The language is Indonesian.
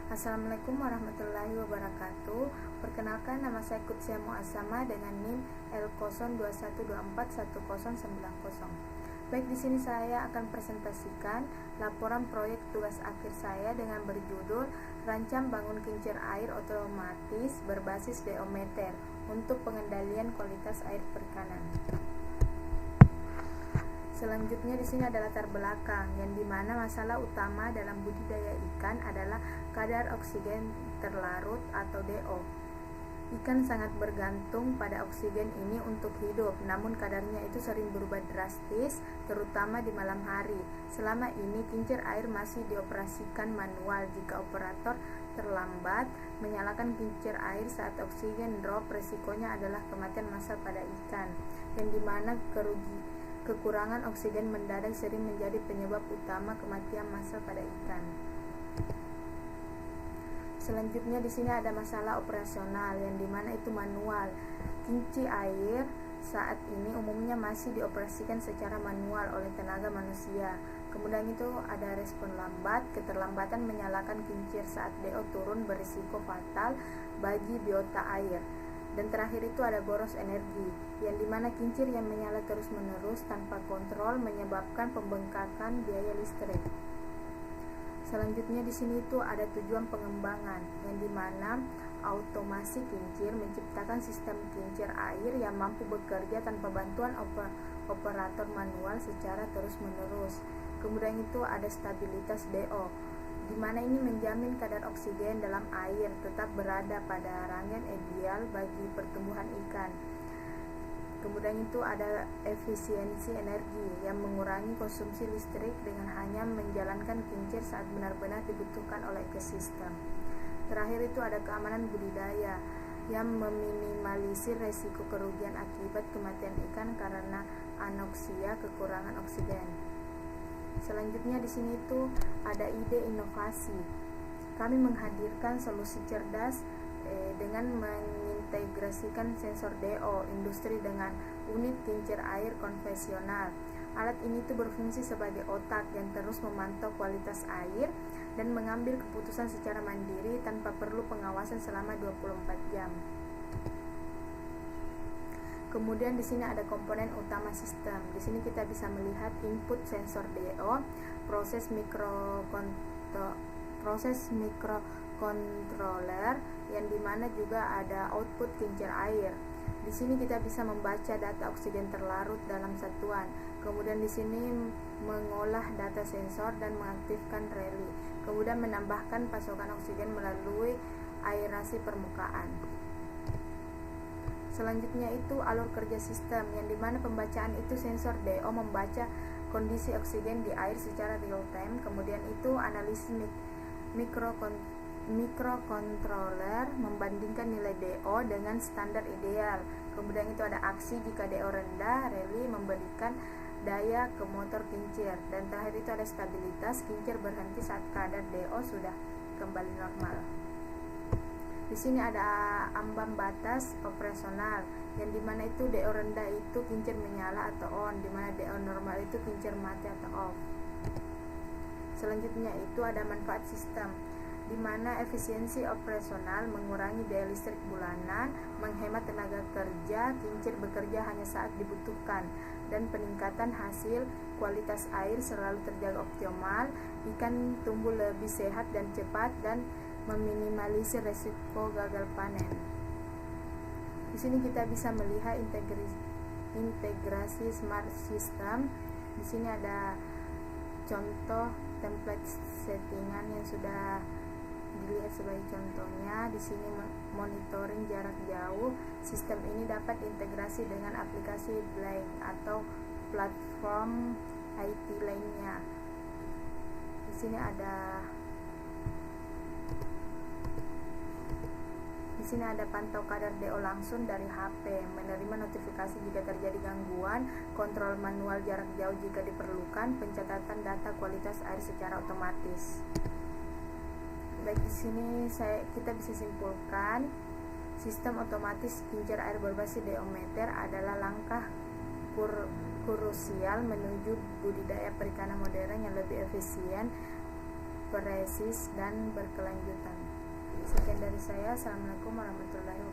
Assalamualaikum warahmatullahi wabarakatuh. Perkenalkan, nama saya Kutsia Muasama dengan NIM L0212411090. Baik, di sini saya akan presentasikan laporan proyek tugas akhir saya dengan berjudul Rancang Bangun Kincir Air Otomatis Berbasis Deometer untuk Pengendalian Kualitas Air Perikanan. Selanjutnya di sini ada latar belakang, yang dimana masalah utama dalam budidaya ikan adalah kadar oksigen terlarut atau DO. Ikan sangat bergantung pada oksigen ini untuk hidup, namun kadarnya itu sering berubah drastis, terutama di malam hari. Selama ini kincir air masih dioperasikan manual. Jika operator terlambat menyalakan kincir air saat oksigen drop, resikonya adalah kematian massal pada ikan, yang dimana kekurangan oksigen mendadak sering menjadi penyebab utama kematian massal pada ikan. Selanjutnya di sini ada masalah operasional, yang dimana itu manual. Kinci air saat ini umumnya masih dioperasikan secara manual oleh tenaga manusia. Kemudian itu ada respon lambat. Keterlambatan menyalakan kincir saat DO turun berisiko fatal bagi biota air. Dan terakhir itu ada boros energi, yang dimana kincir yang menyala terus-menerus tanpa kontrol menyebabkan pembengkakan biaya listrik. Selanjutnya di sini itu ada tujuan pengembangan, yang dimana automasi kincir menciptakan sistem kincir air yang mampu bekerja tanpa bantuan operator manual secara terus-menerus. Kemudian itu ada stabilitas DO, di mana ini menjamin kadar oksigen dalam air tetap berada pada range ideal bagi pertumbuhan ikan. Kemudian itu ada efisiensi energi, yang mengurangi konsumsi listrik dengan hanya menjalankan kincir saat benar-benar dibutuhkan oleh ekosistem. Terakhir itu ada keamanan budidaya, yang meminimalisir resiko kerugian akibat kematian ikan karena anoksia kekurangan oksigen. Selanjutnya di sini itu ada ide inovasi. Kami menghadirkan solusi cerdas dengan mengintegrasikan sensor DO industri dengan unit kincir air konvensional. Alat ini tuh berfungsi sebagai otak yang terus memantau kualitas air dan mengambil keputusan secara mandiri tanpa perlu pengawasan selama 24 jam. Kemudian di sini ada komponen utama sistem. Di sini kita bisa melihat input sensor DO, proses microcontroller, yang dimana juga ada output kincir air. Di sini kita bisa membaca data oksigen terlarut dalam satuan. Kemudian di sini mengolah data sensor dan mengaktifkan relay. Kemudian menambahkan pasokan oksigen melalui aerasi permukaan. Selanjutnya itu alur kerja sistem, yang dimana pembacaan itu sensor DO membaca kondisi oksigen di air secara real time. Kemudian itu analisis microcontroller membandingkan nilai DO dengan standar ideal. Kemudian itu ada aksi jika DO rendah, relay memberikan daya ke motor kincir. Dan terakhir itu ada stabilitas, kincir berhenti saat kadar DO sudah kembali normal. Di sini ada ambang batas operasional, yang dimana itu DO rendah itu kincir menyala atau on, dimana DO normal itu kincir mati atau off. Selanjutnya itu ada manfaat sistem, dimana efisiensi operasional mengurangi biaya listrik bulanan, menghemat tenaga kerja, kincir bekerja hanya saat dibutuhkan, dan peningkatan hasil kualitas air selalu terjaga optimal, ikan tumbuh lebih sehat dan cepat, dan meminimalisir resiko gagal panen. Di sini kita bisa melihat integrasi smart system. Di sini ada contoh template settingan yang sudah dilihat sebagai contohnya. Di sini monitoring jarak jauh. Sistem ini dapat integrasi dengan aplikasi Blink atau platform IT lainnya. Di sini ada pantau kadar DO langsung dari HP, menerima notifikasi jika terjadi gangguan, kontrol manual jarak jauh jika diperlukan, pencatatan data kualitas air secara otomatis. Baik, di sini kita bisa simpulkan, sistem otomatis kincir air berbasis deometer adalah langkah krusial menuju budidaya perikanan modern yang lebih efisien, presis dan berkelanjutan. Sekian dari saya. Assalamualaikum warahmatullahi wabarakatuh.